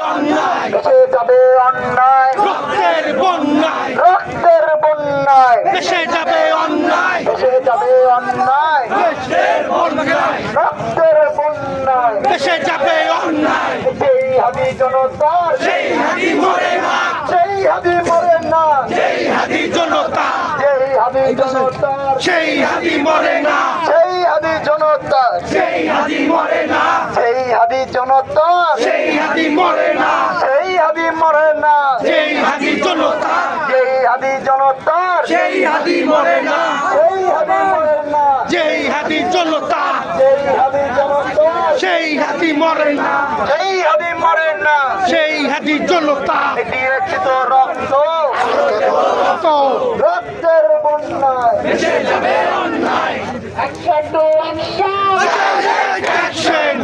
অন্যায় দেশে যাবে অন্যায় রক্তের বন্যায় রক্তের বন্যায় দেশে যাবে অন্যায় দেশে যাবে অন্যায় রক্তের বন্যায় রক্তের বন্যায় দেশে যাবে অন্যায় যেই হাদি জনতার সেই হাদি মরে না সেই হাদি মরে না সেই হাদি জনতা যেই হাদি জনতার সেই হাদি মরে না সেই হাদি জনতার সেই হাদি মরে না সেই হাদি জনতার সেই হাদি মরে না সেই হাদি মরে না সেই হাদি জনতা যেই হাদি জনতার সেই হাদি মরে না সেই হাদি মরে না যেই হাদি জনতা যেই হাদি জনতার সেই হাদি মরে না সেই হাদি মরে না সেই হাদি জনতা এটি রক্ষিত রক্ত তো রক্তের বন্যায় দেশে যাবে অন্যায় একশো অ্যাকশন